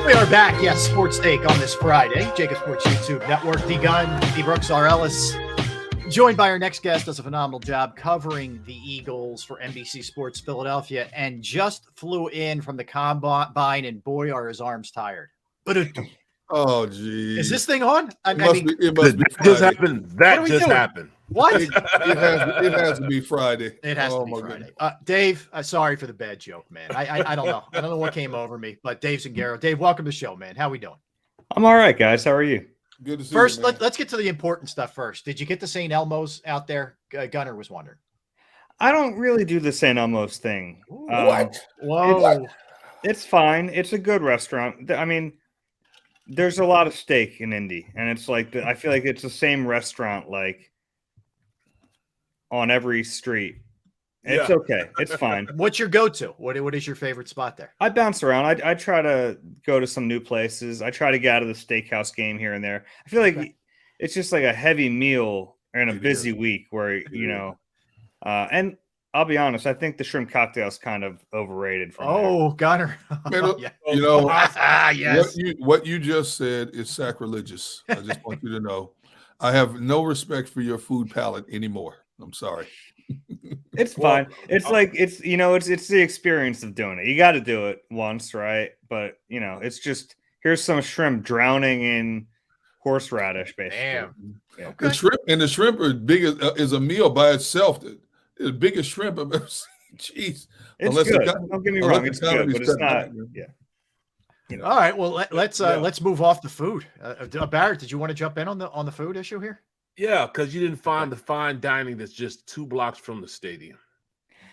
We are back. Yes, Sports Take on this Friday. JAKIB Sports YouTube Network. D. Gunn, D. Brooks, R. Ellis. Joined by our next guest, does a phenomenal job covering the Eagles for NBC Sports Philadelphia and just flew in from the combine, and boy, are his arms tired. Oh, geez. Is this thing on? It must be just happened. That just happened. What? It has to be Friday. It has to be Friday. Dave, sorry for the bad joke, man. I don't know. I don't know what came over me, but Dave Zangaro. Dave, welcome to the show, man. How we doing? I'm all right, guys. How are you? Good to see first, you. First, let's get to the important stuff first. Did you get the St. Elmo's out there? Gunner was wondering. I don't really do the St. Elmo's thing. What? Whoa. It's fine. It's a good restaurant. I mean, there's a lot of steak in Indy, and it's like I feel like it's the same restaurant like on every street. It's okay. It's fine. What's your go-to? What is your favorite spot there? I bounce around. I try to go to some new places. I try to get out of the steakhouse game here and there. I feel like it's just like a heavy meal in a busy week where, you know, and I'll be honest, I think the shrimp cocktail is kind of overrated. Gunner. You know, yes. What you just said is sacrilegious. I just want you to know. I have no respect for your food palate anymore. I'm sorry. It's fine. It's like it's the experience of doing it. You got to do it once, right? But you know, it's just here's some shrimp drowning in horseradish, basically. Damn. Yeah. Okay. The shrimp are big is a meal by itself. The biggest shrimp I've ever seen. Jeez, it's good. Don't get me wrong, it's good, but it's not. Yeah. You know. All right. Well, let's move off the food. Barrett, did you want to jump in on the food issue here? Yeah, because you didn't find the fine dining that's just 2 blocks from the stadium.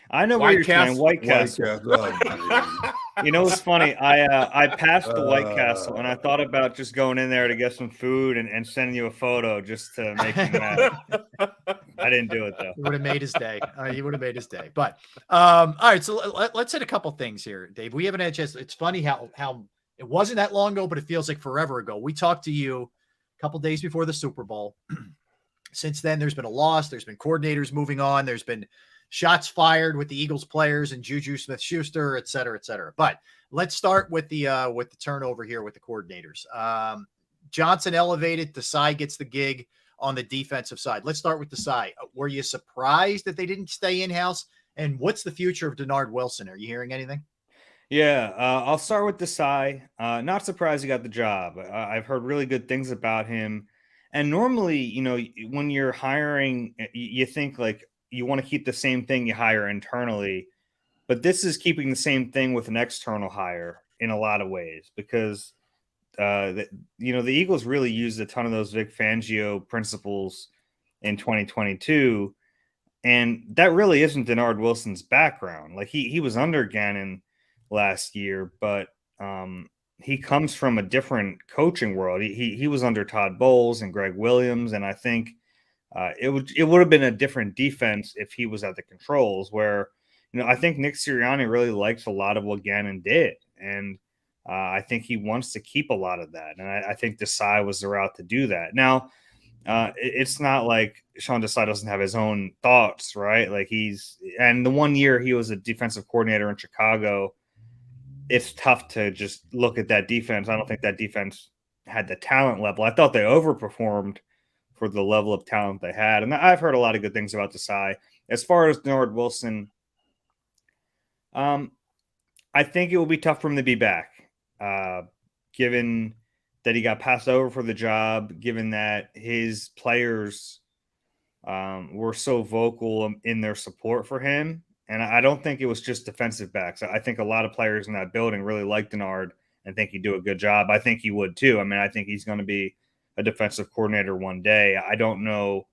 I know what you're saying. White Castle. You know what's funny? I passed the White Castle and I thought about just going in there to get some food and sending you a photo just to make you mad. I didn't do it though. You would have made his day. You would have made his day. But all right, so let's hit a couple things here, Dave. We haven't had a chance. It's funny how it wasn't that long ago, but it feels like forever ago. We talked to you a couple days before the Super Bowl. Since then, there's been a loss. There's been coordinators moving on. There's been shots fired with the Eagles players and Juju Smith-Schuster, et cetera, et cetera. But let's start with the turnover here with the coordinators. Johnson elevated. Desai gets the gig on the defensive side. Let's start with Desai. Were you surprised that they didn't stay in-house? And what's the future of Denard Wilson? Are you hearing anything? Yeah, I'll start with Desai. Not surprised he got the job. I've heard really good things about him. And normally, you know, when you're hiring, you think like you want to keep the same thing you hire internally. But this is keeping the same thing with an external hire in a lot of ways because, the Eagles really used a ton of those Vic Fangio principles in 2022. And that really isn't Denard Wilson's background. Like he was under Gannon last year, but he comes from a different coaching world. He was under Todd Bowles and Greg Williams, and I think it would have been a different defense if he was at the controls. Where I think Nick Sirianni really likes a lot of what Gannon did, and I think he wants to keep a lot of that. And I think Desai was the route to do that. Now, it's not like Sean Desai doesn't have his own thoughts, right? Like and the 1 year he was a defensive coordinator in Chicago. It's tough to just look at that defense. I don't think that defense had the talent level. I thought they overperformed for the level of talent they had. And I've heard a lot of good things about Desai. As far as Denard Wilson, I think it will be tough for him to be back, given that he got passed over for the job, given that his players were so vocal in their support for him. And I don't think it was just defensive backs. I think a lot of players in that building really like Denard and think he'd do a good job. I think he would too. I mean, I think he's going to be a defensive coordinator one day. I don't know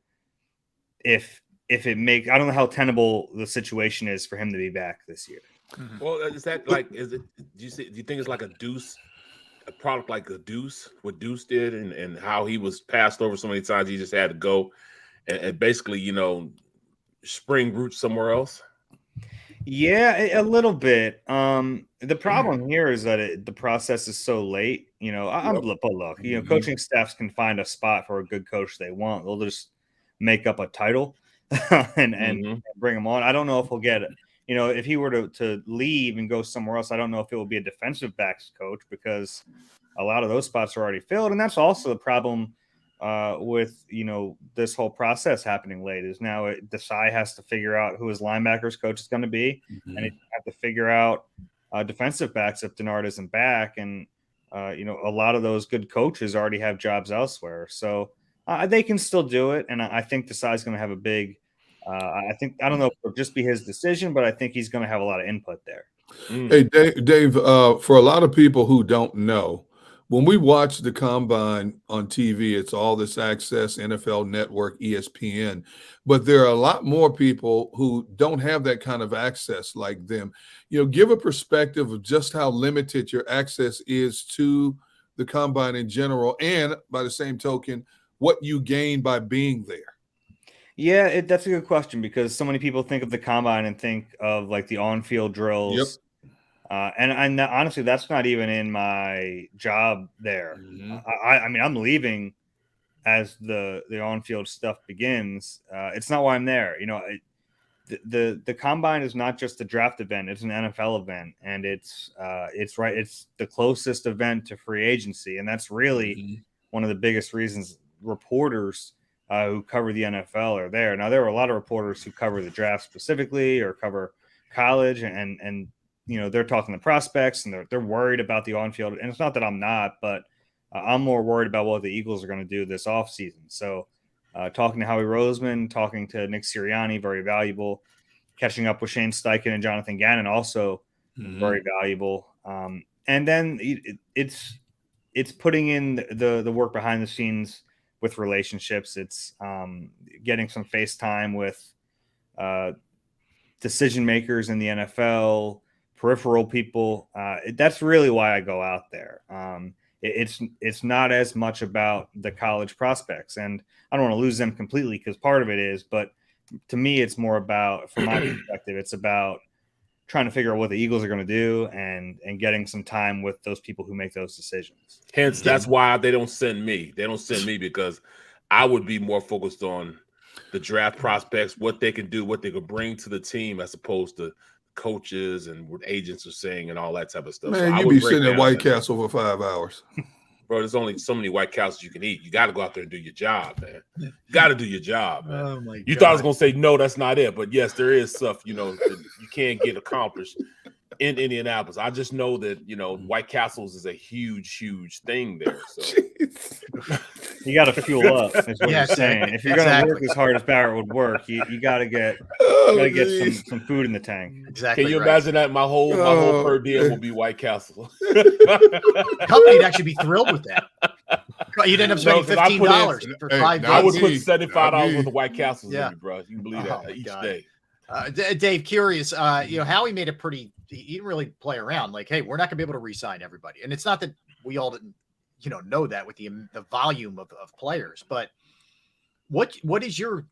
if it I don't know how tenable the situation is for him to be back this year. Mm-hmm. Well, is that like, do you think it's like a product like a Deuce, what Deuce did and how he was passed over so many times, he just had to go and basically, spring roots somewhere else? Yeah, a little bit. The problem here is that the process is so late. Look, coaching staffs can find a spot for a good coach they want. They'll just make up a title and bring him on. I don't know if he'll get if he were to leave and go somewhere else, I don't know if it will be a defensive backs coach, because a lot of those spots are already filled. And that's also the problem with, this whole process happening late, is now Desai has to figure out who his linebackers coach is going to be. Mm-hmm. And he have to figure out defensive backs if Denard isn't back. And, a lot of those good coaches already have jobs elsewhere. So they can still do it. And I think Desai is going to have a big, I don't know if it'll just be his decision, but I think he's going to have a lot of input there. Hey, Dave, for a lot of people who don't know, when we watch the combine on TV, it's all this access, NFL Network, ESPN, but there are a lot more people who don't have that kind of access like them. Give a perspective of just how limited your access is to the combine in general, and by the same token, what you gain by being there. Yeah, that's a good question, because so many people think of the combine and think of like the on-field drills. Yep. And honestly, that's not even in my job there. Mm-hmm. I mean, I'm leaving as the on-field stuff begins. It's not why I'm there. The combine is not just a draft event; it's an NFL event, and it's the closest event to free agency, and that's really one of the biggest reasons reporters who cover the NFL are there. Now, there are a lot of reporters who cover the draft specifically or cover college, and they're talking to prospects, and they're worried about the on-field. And it's not that I'm not, but I'm more worried about what the Eagles are going to do this offseason. So talking to Howie Roseman, talking to Nick Sirianni, very valuable. Catching up with Shane Steichen and Jonathan Gannon, also very valuable. And then it's putting in the work behind the scenes with relationships. It's getting some FaceTime with decision makers in the NFL, peripheral people. That's really why I go out there. It's not as much about the college prospects, and I don't want to lose them completely, because part of it is, but to me, it's more about, from my perspective, it's about trying to figure out what the Eagles are going to do and getting some time with those people who make those decisions. Hence, that's why they don't send me. They don't send me, because I would be more focused on the draft prospects, what they can do, what they could bring to the team, as opposed to coaches and what agents are saying and all that type of stuff. Man, you be sitting at White Castle for 5 hours. Bro, there's only so many White Castles you can eat. You got to go out there and do your job, man. You got to do your job, man. Oh my you God. thought I was going to say, no, that's not it. But yes, there is stuff, that you can't get accomplished in Indianapolis. I just know that, White Castles is a huge, huge thing there. So you got to fuel up, is what you're saying. If you're going to work as hard as Barrett would work, you got to get some food in the tank. Exactly. Can you imagine that? My whole per diem will be White Castle. The company would actually be thrilled with that. You'd end up spending $15 for 5 days. I would put $75 worth of White Castles in me, bro. You can believe that each day. Dave, curious, Howie made it pretty, he didn't really play around. Like, hey, we're not gonna be able to re-sign everybody. And it's not that we all didn't, know that with the volume of players, but what is your,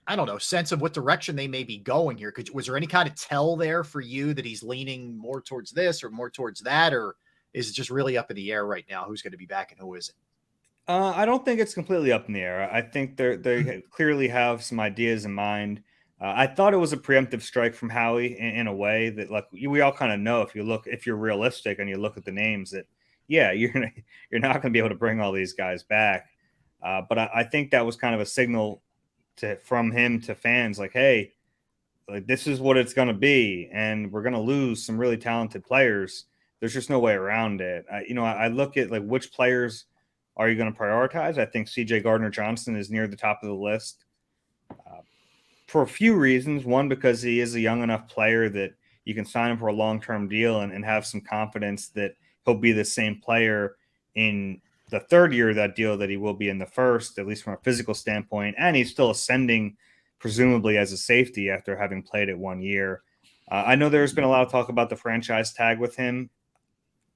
I don't know, sense of what direction they may be going here? Was there any kind of tell there for you that he's leaning more towards this or more towards that, or is it just really up in the air right now? Who's going to be back and who isn't? I don't think it's completely up in the air. I think they clearly have some ideas in mind. I thought it was a preemptive strike from Howie in a way that, like, we all kind of know, if you're realistic and you look at the names, that you're not going to be able to bring all these guys back. But I think that was kind of a signal from him to fans, like, hey, like, this is what it's going to be, and we're going to lose some really talented players. There's just no way around it. I look at, like, which players are you going to prioritize? I think C.J. Gardner-Johnson is near the top of the list. For a few reasons. One, because he is a young enough player that you can sign him for a long-term deal and have some confidence that he'll be the same player in the third year of that deal that he will be in the first, at least from a physical standpoint. And he's still ascending, presumably, as a safety after having played it 1 year. I know there's been a lot of talk about the franchise tag with him.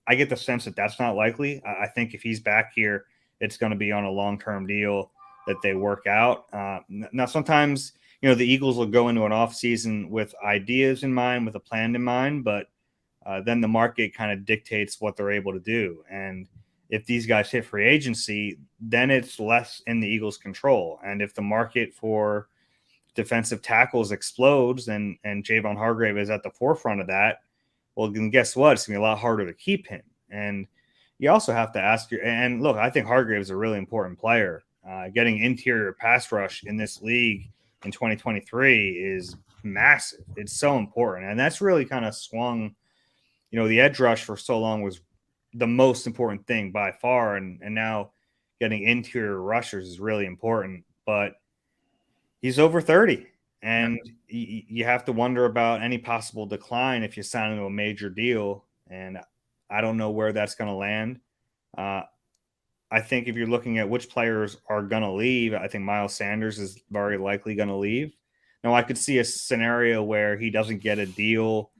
I get the sense that that's not likely. I think if he's back here, it's going to be on a long-term deal that they work out. Now, sometimes, the Eagles will go into an offseason with ideas in mind, with a plan in mind, but then the market kind of dictates what they're able to do. And if these guys hit free agency, then it's less in the Eagles' control. And if the market for defensive tackles explodes and Javon Hargrave is at the forefront of that, well, then guess what? It's going to be a lot harder to keep him. And you also have to ask and look, I think Hargrave is a really important player. Getting interior pass rush in this league in 2023 is massive. It's so important. And that's really kind of swung, the edge rush for so long was the most important thing by far. And now getting interior rushers is really important, but he's over 30 and you have to wonder about any possible decline if you sign into a major deal. And I don't know where that's going to land. I think if you're looking at which players are going to leave, I think Miles Sanders is very likely going to leave. Now, I could see a scenario where he doesn't get a deal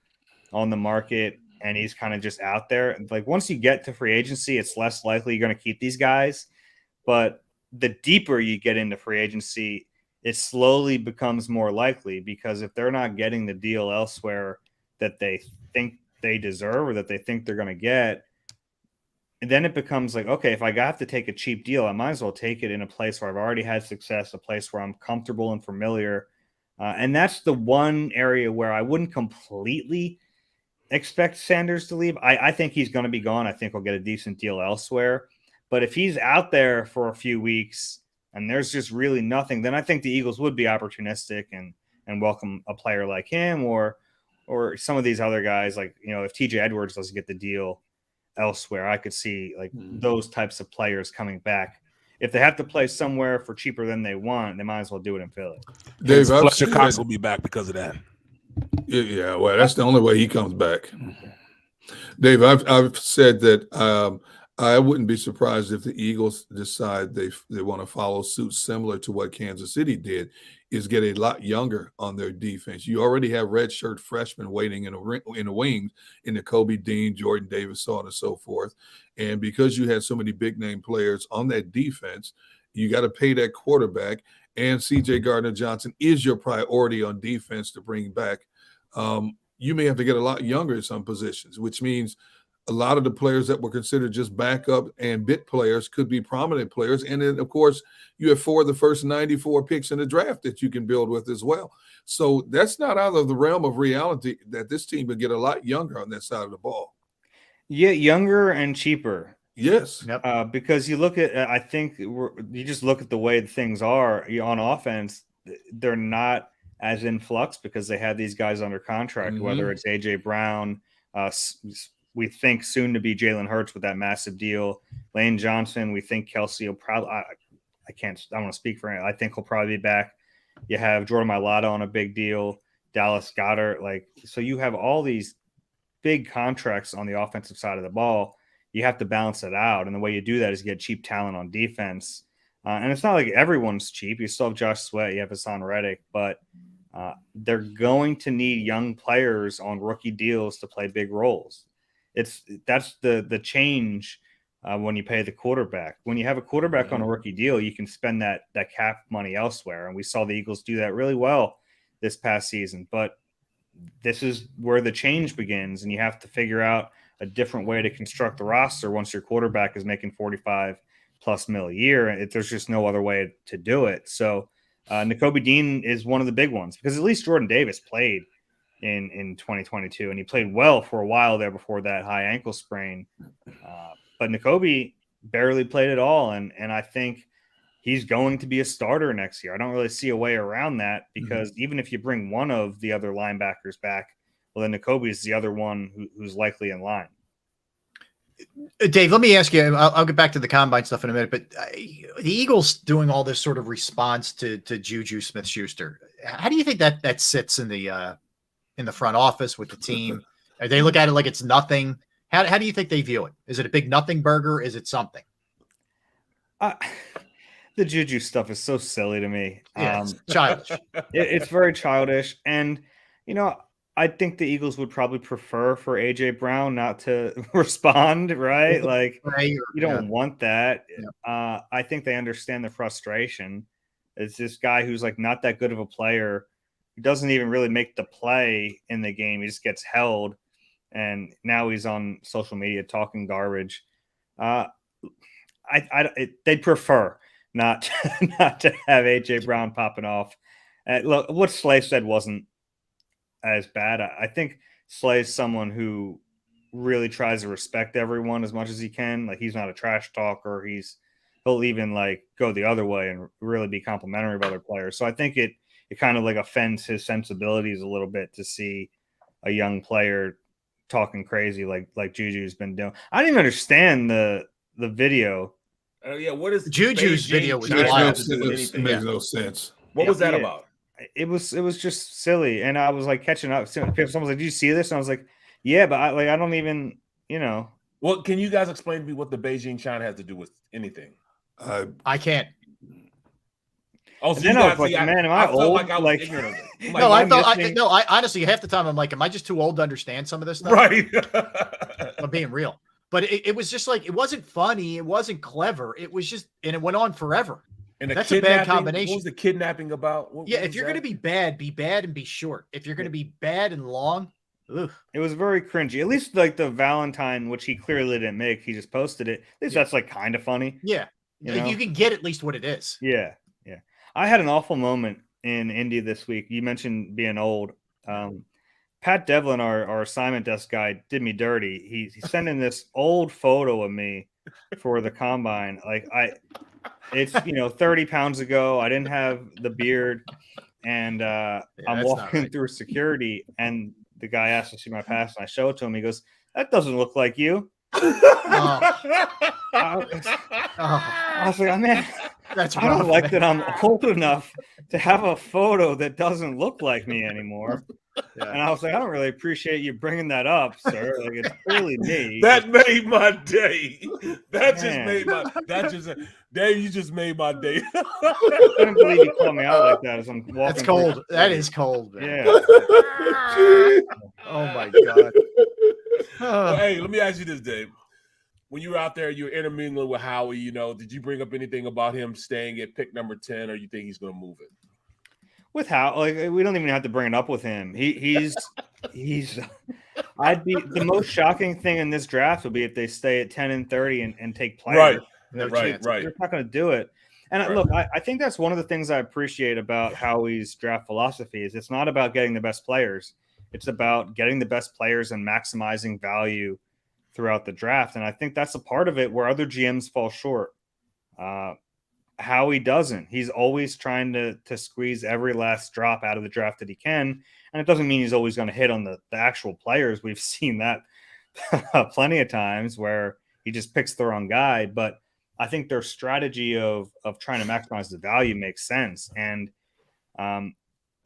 on the market and he's kind of just out there. Like once you get to free agency, it's less likely you're going to keep these guys. But the deeper you get into free agency, it slowly becomes more likely, because if they're not getting the deal elsewhere that they think they deserve or that they think they're going to get, and then it becomes like, okay, if I have to take a cheap deal, I might as well take it in a place where I've already had success, a place where I'm comfortable and familiar. And that's the one area where I wouldn't completely expect Sanders to leave. I think he's going to be gone. I think he'll get a decent deal elsewhere. But if he's out there for a few weeks and there's just really nothing, then I think the Eagles would be opportunistic and welcome a player like him or some of these other guys. Like, if TJ Edwards doesn't get the deal elsewhere, I could see like those types of players coming back. If they have to play somewhere for cheaper than they want, they might as well do it in Philly. Dave, Fletcher Cox will be back because of that. Yeah, well, that's the only way he comes back. Dave, I've said that I wouldn't be surprised if the Eagles decide they want to follow suit similar to what Kansas City did, is get a lot younger on their defense. You already have redshirt freshmen waiting in the wings in the Kobe Dean, Jordan Davis, so on and so forth. And because you had so many big name players on that defense, you got to pay that quarterback. And C.J. Gardner-Johnson is your priority on defense to bring back. You may have to get a lot younger in some positions, which means a lot of the players that were considered just backup and bit players could be prominent players. And then, of course, you have 4 of the first 94 picks in the draft that you can build with as well. So that's not out of the realm of reality that this team would get a lot younger on that side of the ball. Yeah, younger and cheaper. Yes. Yep. Because you look at, I think you just look at the way things are on offense, they're not as in flux because they have these guys under contract, whether it's A.J. Brown, we think soon to be Jalen Hurts with that massive deal. Lane Johnson, we think Kelsey will probably, I don't want to speak for him. I think he'll probably be back. You have Jordan Mailata on a big deal, Dallas Goedert. So you have all these big contracts on the offensive side of the ball. You have to balance it out. And the way you do that is get cheap talent on defense. And it's not like everyone's cheap. You still have Josh Sweat, you have Hassan Reddick, but they're going to need young players on rookie deals to play big roles. That's the change when you pay the quarterback. When you have a quarterback on a rookie deal, you can spend that cap money elsewhere. And we saw the Eagles do that really well this past season. But this is where the change begins, and you have to figure out a different way to construct the roster once your quarterback is making $45+ million a year. There's just no other way to do it. So Nakobe Dean is one of the big ones, because at least Jordan Davis played in 2022, and he played well for a while there before that high ankle sprain. But Nakobe barely played at all, and I think he's going to be a starter next year. I don't really see a way around that, because even if you bring one of the other linebackers back, well, then Nakobe is the other one who's likely in line. Dave, let me ask you, I'll get back to the combine stuff in a minute, but the Eagles doing all this sort of response to Juju Smith-Schuster, how do you think that sits in the front office with the team? They look at it like it's nothing. How do you think they view it? Is it a big nothing burger? Is it something? The Juju stuff is so silly to me. Yeah, it's childish. It's very childish. And, I think the Eagles would probably prefer for A.J. Brown not to respond, right? Like, you don't want that. Yeah. I think they understand the frustration. It's this guy who's like not that good of a player. He doesn't even really make the play in the game. He just gets held. And now he's on social media talking garbage. They'd prefer not to have A.J. Brown popping off Look, what Slay said wasn't as bad. I think Slay's someone who really tries to respect everyone as much as he can. Like, he's not a trash talker. He'll even like go the other way and really be complimentary of other players. So I think it kind of like offends his sensibilities a little bit to see a young player talking crazy like Juju's been doing. I didn't even understand the video. Yeah, what is Juju's Beijing video was China wild. have to do with It anything? makes no sense. What was that Yeah. about? It was just silly, and I was like catching up. Someone was like, "Did you see this?" And I was like, "Yeah," but I don't even, Well, can you guys explain to me what the Beijing China has to do with anything? I can't. Oh, so then you I guys, was like, see, man, am I I felt old? like I was Like- ignorant of it. I'm No, like, I honestly, half the time I'm like, am I just too old to understand some of this stuff? right. I'm being real. But it was just like, it wasn't funny. It wasn't clever. It was just, and it went on forever. And the That's a bad kidnapping, combination. What was the kidnapping about? Yeah, if you're going to be bad and be short. If you're going to be bad and long, ugh. It was very cringy. At least like the Valentine, which he clearly didn't make, he just posted it. At least that's like kind of funny. Yeah. You know? You can get at least what it is. Yeah. I had an awful moment in Indy this week. You mentioned being old. Pat Devlin, our assignment desk guy, did me dirty. He sent in this old photo of me for the combine. Like it's 30 pounds ago. I didn't have the beard, and I'm that's not walking right. through security, and the guy asked to see my pass, and I show it to him. He goes, "That doesn't look like you." I was like, "Oh, man, That's I don't rough, like man. that I'm old enough to have a photo that doesn't look like me anymore." Yeah. And I was like, "I don't really appreciate you bringing that up, sir. Like, it's clearly me." That made my day. That just Man. made my. That just. Dave, you just made my day. I couldn't believe you called me out like that as I'm walking. That's through cold. the That street. is cold, man. Yeah. Oh my God. Well, hey, let me ask you this, Dave. When you were out there, you were intermingling with Howie. Did you bring up anything about him staying at pick number 10, or you think he's going to move it? With how, like, we don't even have to bring it up with him. He's. I'd be the most shocking thing in this draft would be if they stay at 10 and 30 and take players. No right, chance. right. They're not going to do it. And Right. look, I think that's one of the things I appreciate about Howie's draft philosophy is it's not about getting the best players. It's about getting the best players and maximizing value throughout the draft. And I think that's a part of it where other GMs fall short. Howie doesn't. He's always trying to squeeze every last drop out of the draft that he can. And it doesn't mean he's always going to hit on the actual players. We've seen that plenty of times where he just picks the wrong guy. But I think their strategy of trying to maximize the value makes sense. And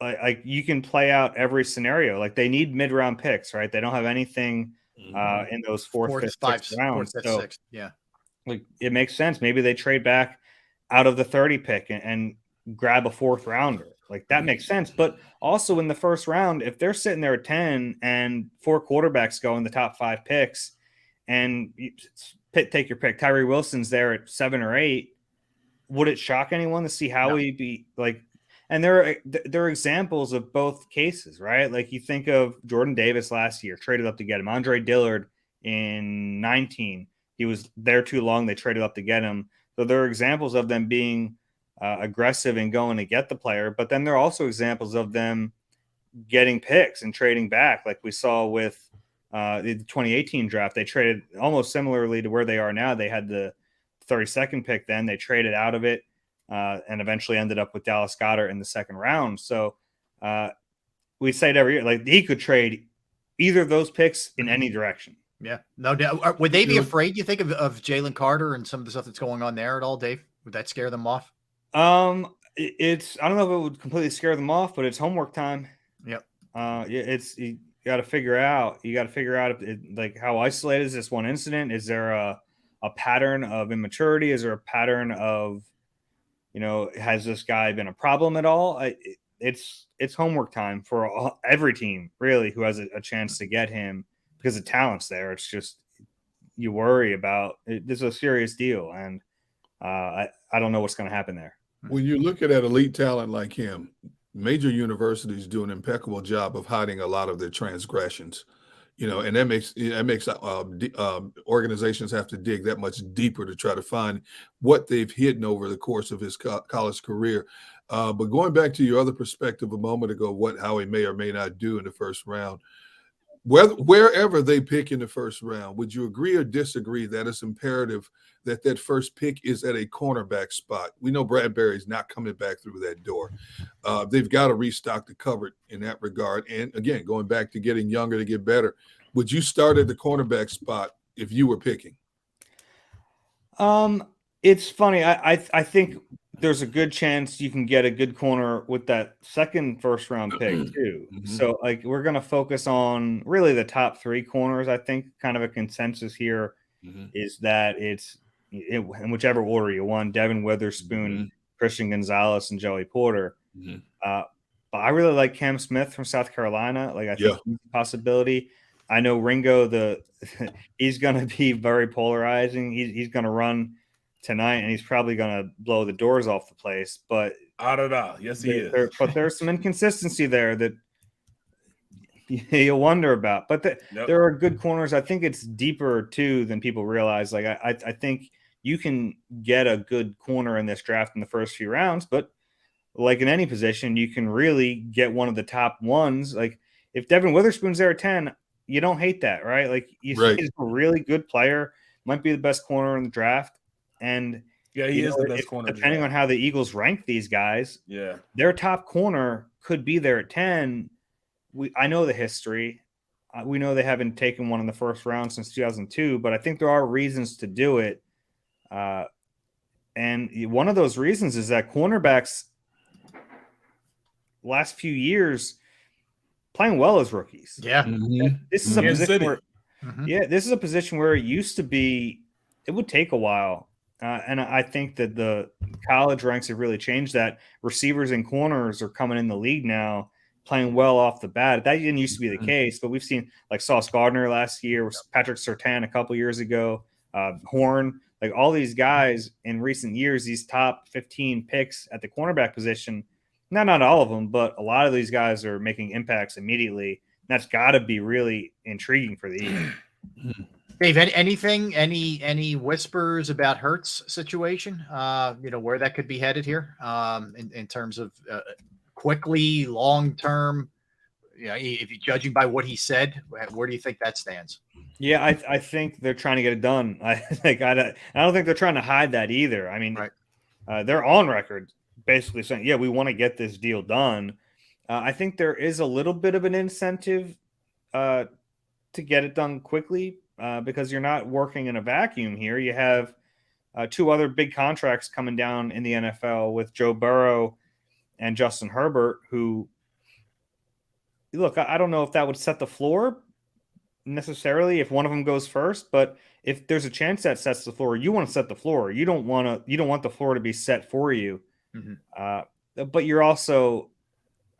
like you can play out every scenario. Like they need mid-round picks, right? They don't have anything in those fourth, fifth, sixth rounds. So Yeah. like it makes sense. Maybe they trade back out of the 30 pick and grab a fourth rounder. Like that makes sense. But also in the first round, if they're sitting there at 10 and 4 quarterbacks go in the top 5 picks and take your pick, Tyree Wilson's there at 7 or 8, would it shock anyone to see Howie be like, and there are examples of both cases, right? Like you think of Jordan Davis last year, traded up to get him. Andre Dillard in 19, he was there too long. They traded up to get him. So there are examples of them being aggressive and going to get the player, but then there are also examples of them getting picks and trading back, like we saw with the 2018 draft. They traded almost similarly to where they are now. They had the 32nd pick, then they traded out of it and eventually ended up with Dallas Goedert in the second round. So we say it every year, like he could trade either of those picks in any direction. Yeah, no doubt. Would they be afraid, you think, of Jalen Carter and some of the stuff that's going on there at all, Dave? Would that scare them off? It's I don't know if it would completely scare them off, but it's homework time. Yep. It's you got to figure out. You got to figure out like how isolated is this one incident? Is there a pattern of immaturity? Is there a pattern of, has this guy been a problem at all? It's homework time for every team really who has a chance to get him because the talent's there. It's just you worry about it. This is a serious deal, and I don't know what's going to happen there. When you're looking at elite talent like him, major universities do an impeccable job of hiding a lot of their transgressions. and that makes organizations have to dig that much deeper to try to find what they've hidden over the course of his college career. But going back to your other perspective a moment ago, how he may or may not do in the first round, wherever they pick in the first round, would you agree or disagree that it's imperative that first pick is at a cornerback spot? We know Bradbury's not coming back through that door. They've got to restock the cupboard in that regard. And again, going back to getting younger to get better, would you start at the cornerback spot if you were picking? It's funny. I think there's a good chance you can get a good corner with that second first round pick too. So like we're going to focus on really the top 3 corners. I think kind of a consensus here is that it's in whichever order you want: Devin Witherspoon, Christian Gonzalez, and Joey Porter. But I really like Cam Smith from South Carolina. Like I think he's a possibility. I know Ringo, he's going to be very polarizing. He's going to run tonight, and he's probably going to blow the doors off the place. But I don't know. Yes, he is. But there's some inconsistency there that you'll wonder about. But there are good corners. I think it's deeper too than people realize. Like I think you can get a good corner in this draft in the first few rounds, but like in any position, you can really get one of the top ones. Like if Devin Witherspoon's there at 10, you don't hate that, right? Like he's a really good player, might be the best corner in the draft. And he is the best corner. Depending on how the Eagles rank these guys, their top corner could be there at 10. I know the history. We know they haven't taken one in the first round since 2002, but I think there are reasons to do it. And one of those reasons is that cornerbacks last few years playing well as rookies. Yeah. This is a position where this is a position where it used to be, it would take a while. And I think that the college ranks have really changed that. Receivers and corners are coming in the league now playing well off the bat. That didn't used to be the case, but we've seen like Sauce Gardner last year, Patrick Surtain a couple years ago, Horn, like all these guys in recent years, these top 15 picks at the cornerback position, not all of them, but a lot of these guys are making impacts immediately. That's got to be really intriguing for the Eagles. Dave, any whispers about Hurts' situation? Where that could be headed here, in terms of quickly, long term. If you're judging by what he said, where do you think that stands? Yeah, I think they're trying to get it done. I don't think they're trying to hide that either. I mean, they're on record basically saying, "Yeah, we want to get this deal done." I think there is a little bit of an incentive to get it done quickly. Because you're not working in a vacuum here. You have 2 other big contracts coming down in the NFL with Joe Burrow and Justin Herbert, who, look, I don't know if that would set the floor necessarily if one of them goes first, but if there's a chance that sets the floor, you want to set the floor. You don't want the floor to be set for you. But you're also,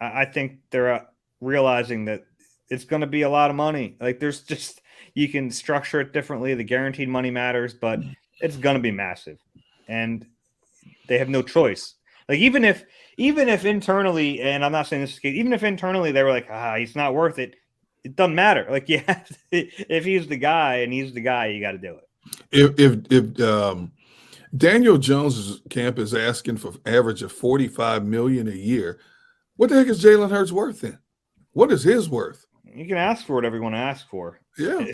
I think they're realizing that it's going to be a lot of money. Like there's just, you can structure it differently. The guaranteed money matters, but it's going to be massive, and they have no choice. Like even if internally, and I'm not saying this is the case, even if internally they were like, he's not worth it, it doesn't matter. Like, if he's the guy and he's the guy, you got to do it. If Daniel Jones's camp is asking for average of $45 million a year, what the heck is Jalen Hurts worth then? What is his worth? You can ask for whatever you want to ask for. Yeah.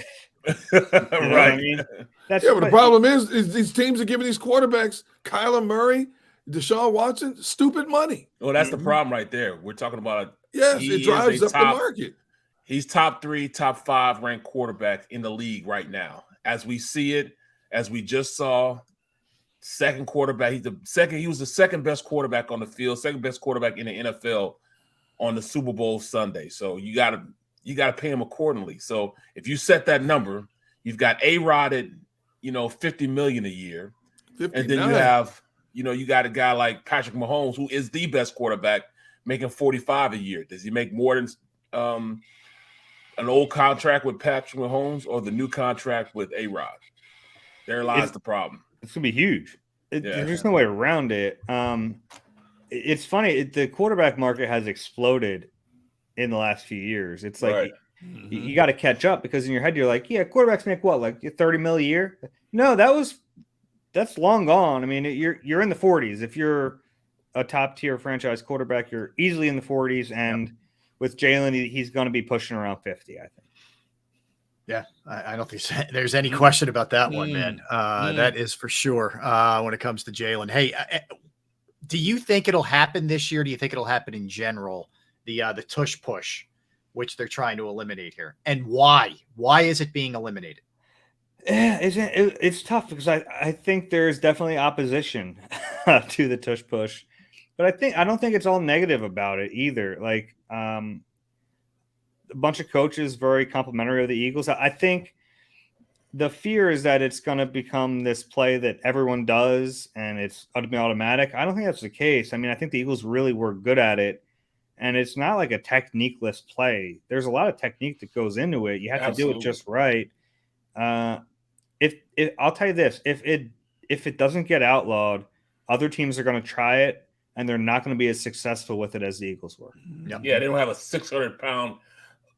Right. I mean? But the problem is these teams are giving these quarterbacks, Kyler Murray, Deshaun Watson, stupid money. Well, that's the problem right there. We're talking about it drives up the market. He's top 3, top 5 ranked quarterback in the league right now. As we see it, as we just saw, second quarterback. He was the second best quarterback on the field, second best quarterback in the NFL on the Super Bowl Sunday. So you gotta pay him accordingly. So if you set that number, you've got A-Rod at $50 million a year, 59. And then you got a guy like Patrick Mahomes, who is the best quarterback, making $45 a year. Does he make more than an old contract with Patrick Mahomes or the new contract with A-Rod? There lies the problem. It's gonna be huge. There's no way around it. It's funny. The quarterback market has exploded in the last few years. It's like You got to catch up because in your head you're like, yeah, quarterbacks make what, like $30 million a year? No, that's long gone. I mean, you're in the 40s. If you're a top tier franchise quarterback, you're easily in the 40s, and with Jalen, he's going to be pushing around 50, I think. Yeah, I don't think there's any question about that one, man. That is for sure when it comes to Jalen. Hey, do you think it'll happen this year? Do you think it'll happen in general? The tush push, which they're trying to eliminate here, and why? Why is it being eliminated? It's tough because I think there's definitely opposition to the tush push, but I don't think it's all negative about it either. Like a bunch of coaches very complimentary of the Eagles. I think the fear is that it's going to become this play that everyone does and it's going to be automatic. I don't think that's the case. I mean, I think the Eagles really were good at it, and it's not like a technique-less play. There's a lot of technique that goes into it. You have to do it just right. If I'll tell you this, if it doesn't get outlawed, other teams are going to try it, and they're not going to be as successful with it as the Eagles were. Yeah, they don't have a 600-pound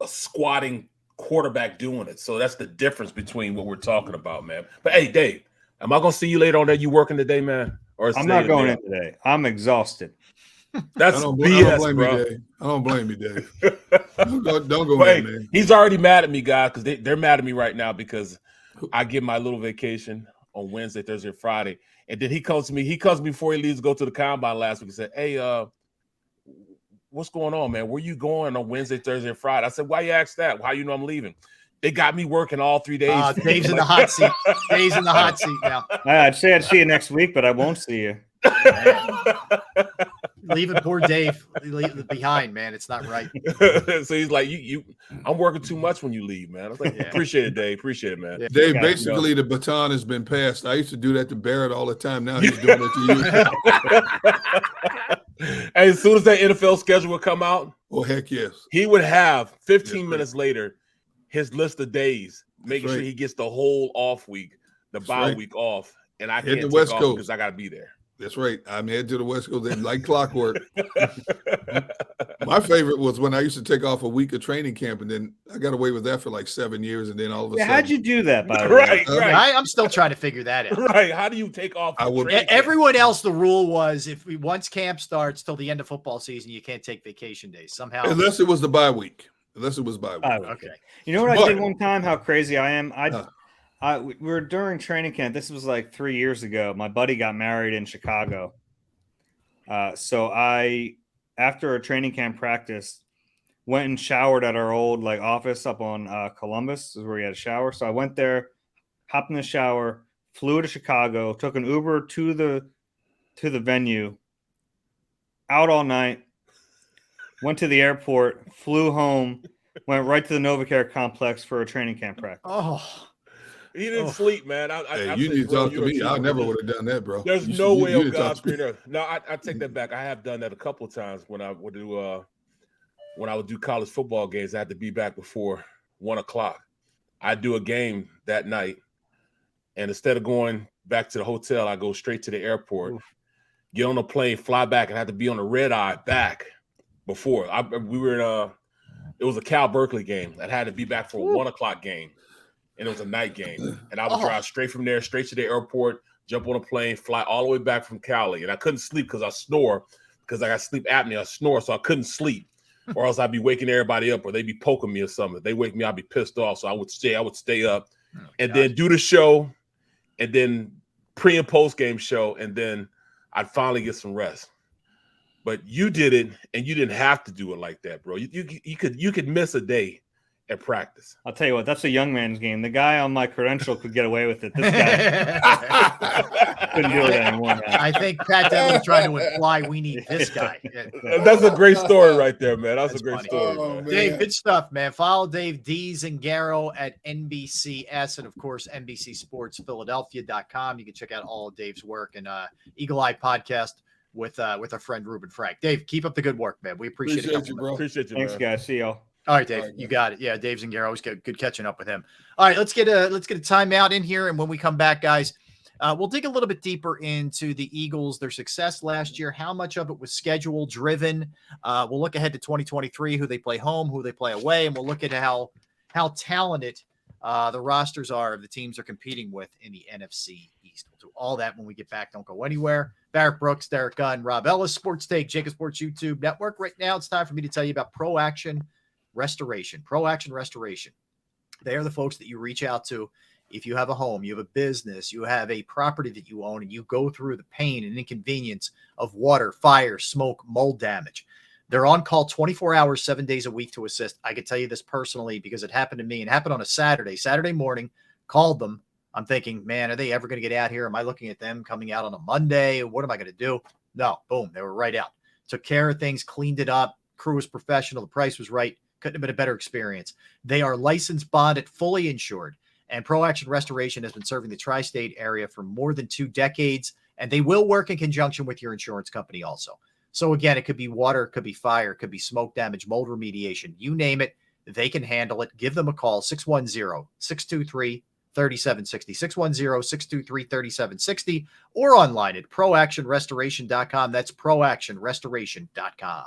squatting quarterback doing it. So that's the difference between what we're talking about, man. But hey, Dave, am I going to see you later on there? You working today, man? Or I'm not going in today. I'm exhausted. That's BS, bro. I don't blame you, Dave. Don't go Wait, in, man. He's already mad at me, guys, because they're mad at me right now because I get my little vacation on Wednesday, Thursday, Friday. And then he comes to me. He comes before he leaves to go to the combine last week and said, hey, what's going on, man? Where you going on Wednesday, Thursday, and Friday? I said, why you ask that? How you know I'm leaving? They got me working all 3 days. Dave's in the hot seat. Dave's in the hot seat now. I'd say I'd see you next week, but I won't see you. Leaving poor Dave behind, man. It's not right. So he's like, I'm working too much when you leave, man. I was like, appreciate it, Dave. Appreciate it, man. Yeah. Dave, basically the baton has been passed. I used to do that to Barrett all the time. Now he's doing it to you. Hey, as soon as that NFL schedule would come out, oh, heck yes. He would have 15 minutes later his list of days, making sure he gets the whole off week, the bye week off. And I can't take West off Coast because I got to be there. That's right. I'm headed to the West Coast like clockwork. My favorite was when I used to take off a week of training camp, and then I got away with that for like 7 years, and then all of a sudden. How'd you do that, by the way? Right. I'm still trying to figure that out. Right. How do you take off? Everyone else, the rule was once camp starts till the end of football season, you can't take vacation days somehow. Unless it was the bye week. Okay. You know what I did one time? How crazy I am? We were during training camp. This was like 3 years ago. My buddy got married in Chicago. So I, after a training camp practice, went and showered at our old office up on Columbus. This is where we had a shower. So I went there, hopped in the shower, flew to Chicago, took an Uber to the venue, out all night, went to the airport, flew home, went right to the NovaCare complex for a training camp practice. Oh. He didn't sleep, man. You need to talk to me. I never would have done that, bro. There's no way on God's green earth. No, I take that back. I have done that a couple of times when I would do college football games. I had to be back before 1 o'clock. I'd do a game that night, and instead of going back to the hotel, I go straight to the airport, get on a plane, fly back, and I had to be on a red eye back before. We were in it was a Cal Berkeley game. I had to be back for a 1 o'clock game. And it was a night game. And I would drive straight from there, straight to the airport, jump on a plane, fly all the way back from Cali. And I couldn't sleep because I snore, because I got sleep apnea. I snore, so I couldn't sleep. Or else I'd be waking everybody up, or they'd be poking me or something. If they wake me, I'd be pissed off. So I would stay up and then do the show, and then pre and post game show, and then I'd finally get some rest. But you did it, and you didn't have to do it like that, bro. You could miss a day at practice. I'll tell you what, that's a young man's game. The guy on my credential could get away with it. This guy couldn't do it anymore. Man. I think Pat Devlin's trying to imply we need this guy. That's a great story right there, man. That's a great story. Oh, Dave, good stuff, man. Follow Dave D. Zangaro at NBCS and, of course, NBCSportsPhiladelphia.com. You can check out all of Dave's work and Eagle Eye podcast with our friend Ruben Frank. Dave, keep up the good work, man. We appreciate it. You, bro. Appreciate you, Thanks, man. guys. See y'all. All right, Dave, you got it. Yeah, Dave Zangaro, always good catching up with him. All right, let's get a timeout in here, and when we come back, guys, We'll dig a little bit deeper into the Eagles, their success last year, how much of it was schedule driven. We'll look ahead to 2023, who they play home, who they play away, and we'll look at how talented the rosters are of the teams they're competing with in the NFC East. We'll do all that when we get back. Don't go anywhere. Barrett Brooks, Derek Gunn, Rob Ellis, Sports Take, JAKIB Sports YouTube Network. Right now, it's time for me to tell you about Pro Action Restoration. Pro Action Restoration. They are the folks that you reach out to if you have a home, you have a business, you have a property that you own, and you go through the pain and inconvenience of water, fire, smoke, mold damage. They're on call 24 hours, 7 days a week to assist. I can tell you this personally because it happened to me. It happened on a Saturday morning. Called them. I'm thinking, man, are they ever going to get out here? Am I looking at them coming out on a Monday? What am I going to do? No, boom, they were right out. Took care of things, cleaned it up. Crew was professional. The price was right. Couldn't have been a better experience. They are licensed, bonded, fully insured. And Pro Action Restoration has been serving the tri-state area for more than 2 decades. And they will work in conjunction with your insurance company also. So again, it could be water, it could be fire, it could be smoke damage, mold remediation. You name it, they can handle it. Give them a call, 610-623-3760, 610-623-3760, or online at proactionrestoration.com. That's proactionrestoration.com.